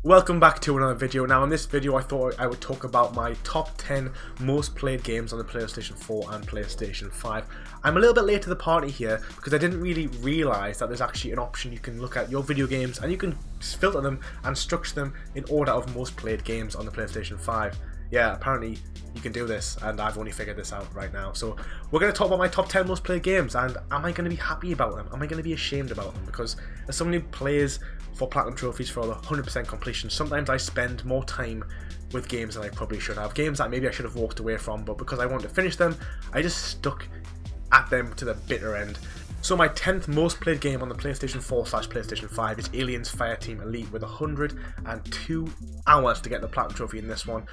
Welcome back to another video. Now in this video I thought I would talk about my top 10 most played games on the PlayStation 4 and PlayStation 5. I'm a little bit late to the party here because I didn't really realise that there's actually an option you can look at your video games and you can filter them and structure them in order of most played games on the PlayStation 5. Yeah, apparently you can do this and I've only figured this out right now. So we're going to talk about my top 10 most played games, and am I going to be happy about them? Am I going to be ashamed about them? Because as someone who plays for Platinum trophies for the 100% completion, sometimes I spend more time with games than I probably should have. Games that maybe I should have walked away from, but because I want to finish them, I just stuck at them to the bitter end. So my 10th most played game on the PlayStation 4/PlayStation 5 is Aliens Fireteam Elite with 102 hours to get the Platinum trophy in this one.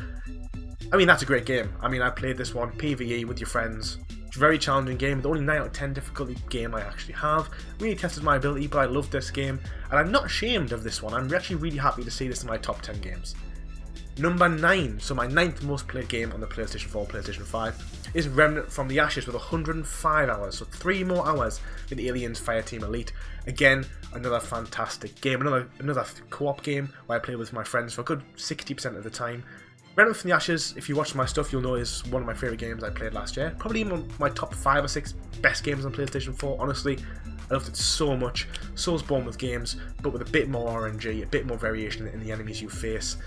I mean, that's a great game. I mean, I played this one PvE with your friends. It's a very challenging game, the only 9 out of 10 difficulty game I actually have. Really tested my ability, but I love this game, and I'm not ashamed of this one. I'm actually really happy to see this in my top 10 games. Number 9, so my 9th most played game on the PlayStation 4 PlayStation 5 is Remnant from the Ashes with 105 hours, so 3 more hours than Aliens Fireteam Elite. Again, another fantastic game, another co-op game where I play with my friends for a good 60% of the time. Remnant from the Ashes, if you watch my stuff, you'll know is one of my favourite games I played last year. Probably one of my top 5 or 6 best games on PlayStation 4, honestly. I loved it so much. Soulsborne with games, but with a bit more RNG, a bit more variation in the enemies you face.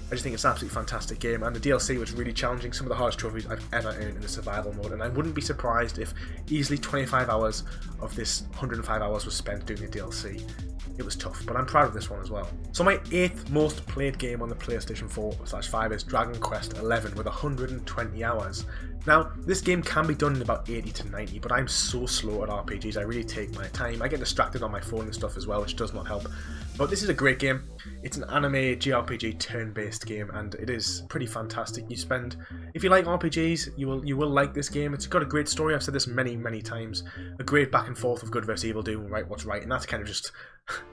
I just think it's an absolutely fantastic game, and the DLC was really challenging, some of the hardest trophies I've ever earned in the survival mode, and I wouldn't be surprised if easily 25 hours of this 105 hours was spent doing the DLC. It was tough, but I'm proud of this one as well. So my 8th most played game on the PlayStation 4/5 is Dragon Quest XI with 120 hours. Now, this game can be done in about 80 to 90, but I'm so slow at RPGs, I really take my time. I get distracted on my phone and stuff as well, which does not help. But this is a great game. It's an anime JRPG turn-based game, and it is pretty fantastic. If you like RPGs, you will like this game. It's got a great story. I've said this many times. A great back and forth of good versus evil, doing what's right, and that's kind of just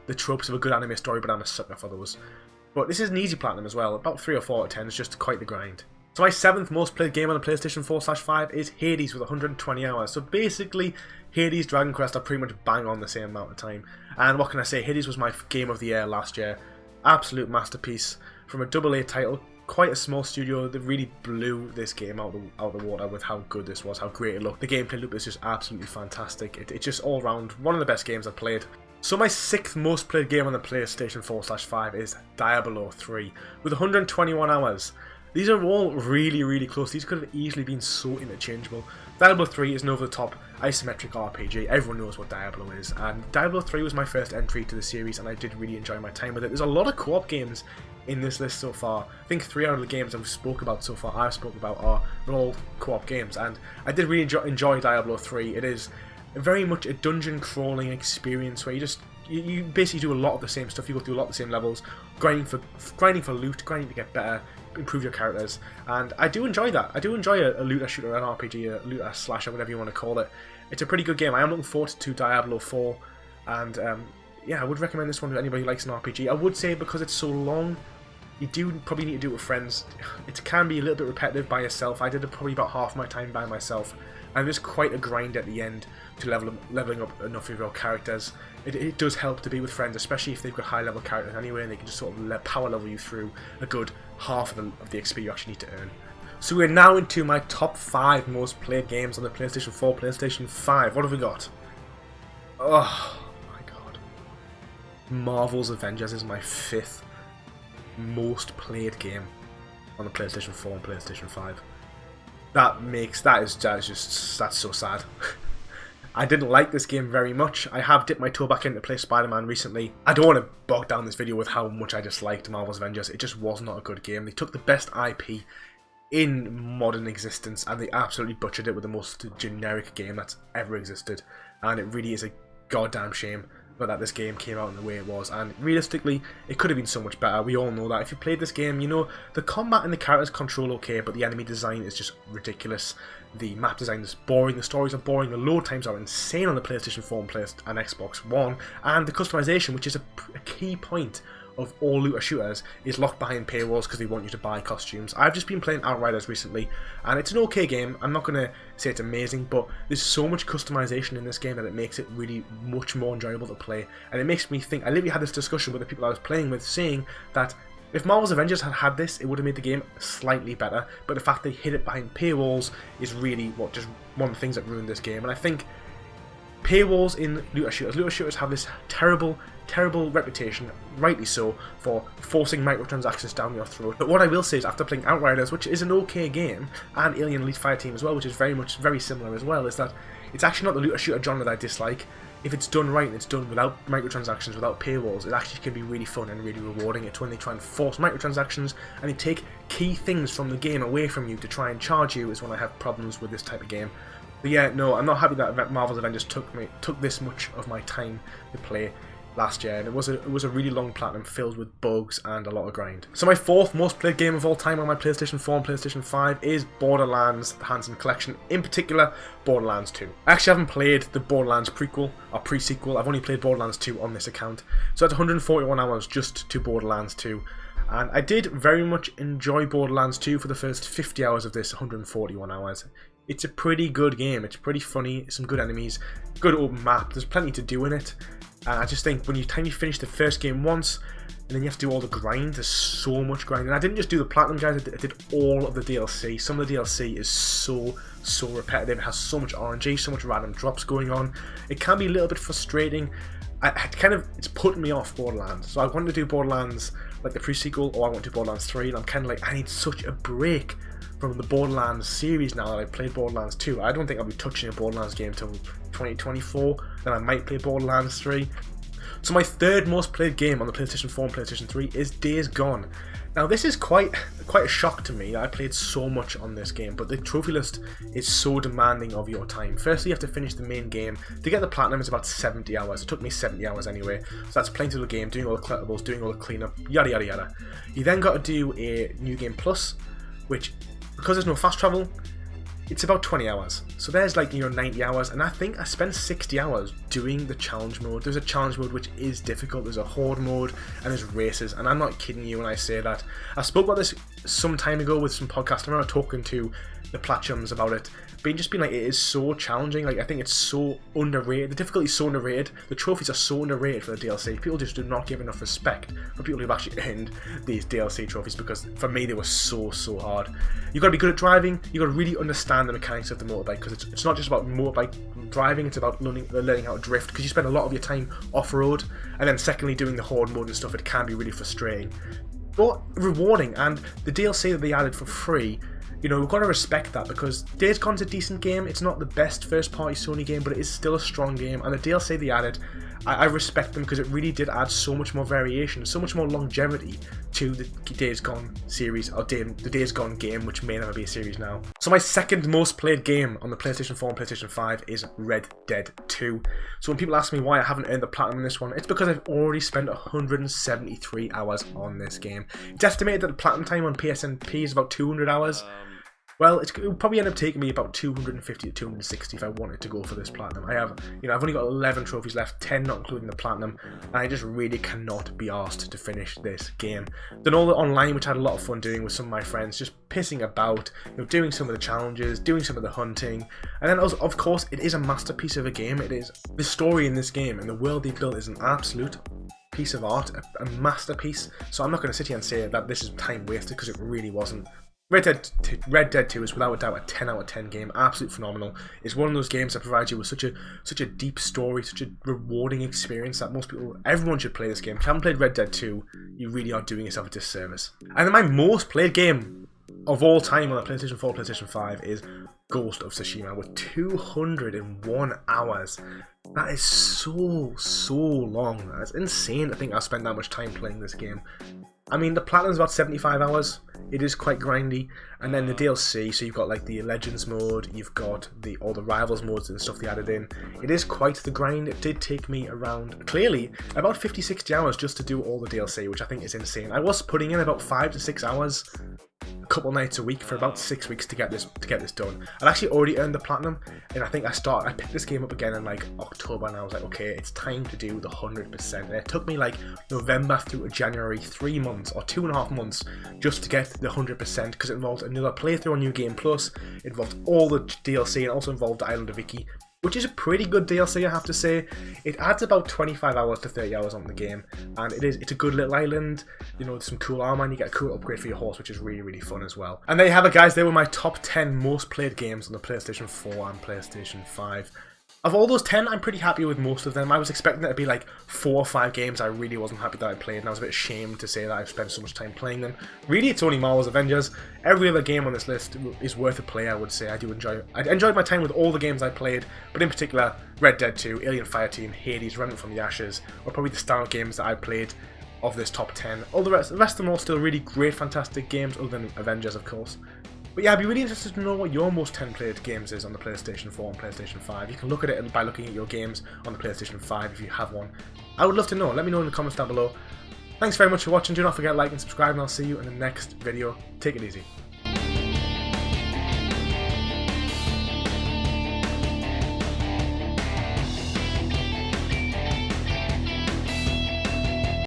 the tropes of a good anime story, but I'm a sucker for those. But this is an easy platinum as well, about 3 or 4 out of 10, it's just quite the grind. So my 7th most played game on the PlayStation 4/5 is Hades with 120 hours. So basically, Hades, Dragon Quest are pretty much bang on the same amount of time. And what can I say, Hades was my game of the year last year. Absolute masterpiece from a AA title. Quite a small studio that really blew this game out of the water with how good this was, how great it looked. The gameplay loop is just absolutely fantastic. It's just all round one of the best games I've played. So my 6th most played game on the PlayStation 4/5 is Diablo 3 with 121 hours. These are all really close. These could have easily been so interchangeable. Diablo 3 is an over-the-top isometric RPG. Everyone knows what Diablo is, and Diablo 3 was my first entry to the series, and I did really enjoy my time with it. There's a lot of co-op games in this list so far. I think 3 out of the games I've spoken about so far, are all co-op games, and I did really enjoy Diablo 3. It is very much a dungeon crawling experience where you basically do a lot of the same stuff. You go through a lot of the same levels, grinding for loot, grinding to get better, improve your characters, and I do enjoy that. I do enjoy a looter shooter, an RPG, a looter slasher, whatever you want to call it. It's a pretty good game. I am looking forward to Diablo 4, and yeah, I would recommend this one to anybody who likes an RPG. I would say because it's so long, you do probably need to do it with friends. It can be a little bit repetitive by yourself. I did it probably about half my time by myself, and there's quite a grind at the end to leveling up enough of your characters. It does help to be with friends, especially if they've got high level characters anyway, and they can just sort of power level you through a good half of the XP you actually need to earn. So we're now into my top 5 most played games on the PlayStation 4, PlayStation 5. What have we got? Oh my god. Marvel's Avengers is my 5th most played game on the PlayStation 4 and PlayStation 5. That's so sad. I didn't like this game very much. I have dipped my toe back in to play Spider-Man recently. I don't want to bog down this video with how much I disliked Marvel's Avengers. It just was not a good game. They took the best IP in modern existence and they absolutely butchered it with the most generic game that's ever existed. And it really is a goddamn shame that this game came out in the way it was, and realistically it could have been so much better. We all know that. If you played this game, you know the combat and the characters control okay, but the enemy design is just ridiculous. The map design is boring, the stories are boring, the load times are insane on the PlayStation 4 and Xbox One, and the customization, which is a key point of all looter shooters, is locked behind paywalls because they want you to buy costumes. I've just been playing Outriders recently, and it's an okay game. I'm not going to say it's amazing, but there's so much customization in this game that it makes it really much more enjoyable to play, and it makes me think. I literally had this discussion with the people I was playing with, saying that If Marvel's Avengers had had this, it would have made the game slightly better, but the fact they hid it behind paywalls is really just one of the things that ruined this game. And I think paywalls in looter shooters have this terrible reputation, rightly so, for forcing microtransactions down your throat. But what I will say is, after playing Outriders, which is an okay game, and Alien Elite Fireteam as well, which is very similar as well, is that it's actually not the looter shooter genre that I dislike. If it's done right and it's done without microtransactions, without paywalls, it actually can be really fun and really rewarding. It's when they try and force microtransactions and they take key things from the game away from you to try and charge you, is when I have problems with this type of game. But yeah, no, I'm not happy that Marvel's Avengers took this much of my time to play last year, and it was a really long platinum filled with bugs and a lot of grind. So my fourth most played game of all time on my PlayStation 4 and PlayStation 5 is Borderlands: The Handsome Collection, in particular Borderlands 2. I actually haven't played the Borderlands prequel or pre-sequel. I've only played Borderlands 2 on this account, so that's 141 hours just to Borderlands 2. And I did very much enjoy Borderlands 2 for the first 50 hours of this 141 hours. It's a pretty good game, it's pretty funny, some good enemies, good open map, there's plenty to do in it. And I just think when you finish the first game once, and then you have to do all the grind, there's so much grind. And I didn't just do the platinum, guys, I did all of the DLC. Some of the DLC is so repetitive, it has so much RNG, so much random drops going on. It can be a little bit frustrating. It's putting me off Borderlands. So I want to do Borderlands like the pre-sequel, or I want to do Borderlands 3, and I'm kind of like, I need such a break from the Borderlands series now that I've played Borderlands 2. I don't think I'll be touching a Borderlands game until 2024, then I might play Borderlands 3. So my third most played game on the PlayStation 4 and PlayStation 3 is Days Gone. Now this is quite a shock to me that I played so much on this game, but the trophy list is so demanding of your time. Firstly, you have to finish the main game. To get the platinum is about 70 hours. It took me 70 hours anyway, so that's playing through the game, doing all the collectibles, doing all the cleanup, yada yada yada. You then got to do a New Game Plus, which, because there's no fast travel, it's about 20 hours. So there's like your 90 hours, and I think I spent 60 hours doing the challenge mode. There's a challenge mode which is difficult, there's a horde mode, and there's races, and I'm not kidding you when I say that. I spoke about this some time ago with some podcasts. I remember talking to the Platchums about it, being like, it is so challenging. Like, I think it's so underrated. The difficulty is so underrated. The trophies are so underrated for the DLC. People just do not give enough respect for people who've actually earned these DLC trophies, because for me they were so hard. You got to be good at driving. You got to really understand the mechanics of the motorbike, because it's not just about motorbike driving. It's about learning how to drift, because you spend a lot of your time off road. And then secondly, doing the horde mode and stuff, it can be really frustrating, but rewarding. And the DLC that they added for free, you know, we've got to respect that, because Days Gone's a decent game. It's not the best first-party Sony game, but it is still a strong game. And the DLC they added, I respect them, because it really did add so much more variation, so much more longevity to the Days Gone series, or the Days Gone game, which may never be a series now. So my second most played game on the PlayStation 4 and PlayStation 5 is Red Dead 2. So when people ask me why I haven't earned the platinum in this one, it's because I've already spent 173 hours on this game. It's estimated that the platinum time on PSNP is about 200 hours. Well, it will probably end up taking me about 250 to 260 if I wanted to go for this platinum. I've only got 11 trophies left, 10 not including the platinum, and I just really cannot be asked to finish this game. Done all the online, which I had a lot of fun doing with some of my friends, just pissing about, doing some of the challenges, doing some of the hunting, and then of course it is a masterpiece of a game. It is, the story in this game and the world they've built is an absolute piece of art, a masterpiece. So I'm not going to sit here and say that this is time wasted, because it really wasn't. Red Dead 2 is without a doubt a 10 out of 10 game, absolutely phenomenal. It's one of those games that provides you with such a deep story, such a rewarding experience that everyone should play this game. If you haven't played Red Dead 2, you really are doing yourself a disservice. And then my most played game of all time on the PlayStation 4, PlayStation 5 is Ghost of Tsushima, with 201 hours. That is so long. That's insane to think I spent that much time playing this game. I mean, the platinum is about 75 hours. It is quite grindy. And then the DLC, so you've got like the Legends mode, you've got all the Rivals modes and stuff they added in. It is quite the grind. It did take me around, clearly, about 50-60 hours just to do all the DLC, which I think is insane. I was putting in about 5 to 6 hours a couple nights a week for about 6 weeks to get this done. I'd actually already earned the platinum, and I think I picked this game up again in like October, and I was like, okay, it's time to do the 100%. And it took me like November through to January, 3 months or 2.5 months just to get the 100%, because it involved another playthrough on New Game Plus, it involved all the DLC, and also involved the Island of Iki. which is a pretty good DLC, I have to say. It adds about 25 hours to 30 hours on the game, and it's a good little island, you know, some cool armor, and you get a cool upgrade for your horse, which is really, really fun as well. And there you have it, guys. They were my top 10 most played games on the PlayStation 4 and PlayStation 5. Of all those 10, I'm pretty happy with most of them. I was expecting there to be like 4 or 5 games I really wasn't happy that I played, and I was a bit ashamed to say that I've spent so much time playing them. Really, it's only Marvel's Avengers. Every other game on this list is worth a play, I would say. I enjoyed my time with all the games I played, but in particular, Red Dead 2, Alien Fireteam, Hades, Remnant from the Ashes, are probably the standout games that I played of this top 10. All the rest of them are still really great, fantastic games, other than Avengers, of course. But yeah, I'd be really interested to know what your most 10 played games is on the PlayStation 4 and PlayStation 5. You can look at it by looking at your games on the PlayStation 5 if you have one. I would love to know. Let me know in the comments down below. Thanks very much for watching. Do not forget to like and subscribe, and I'll see you in the next video. Take it easy.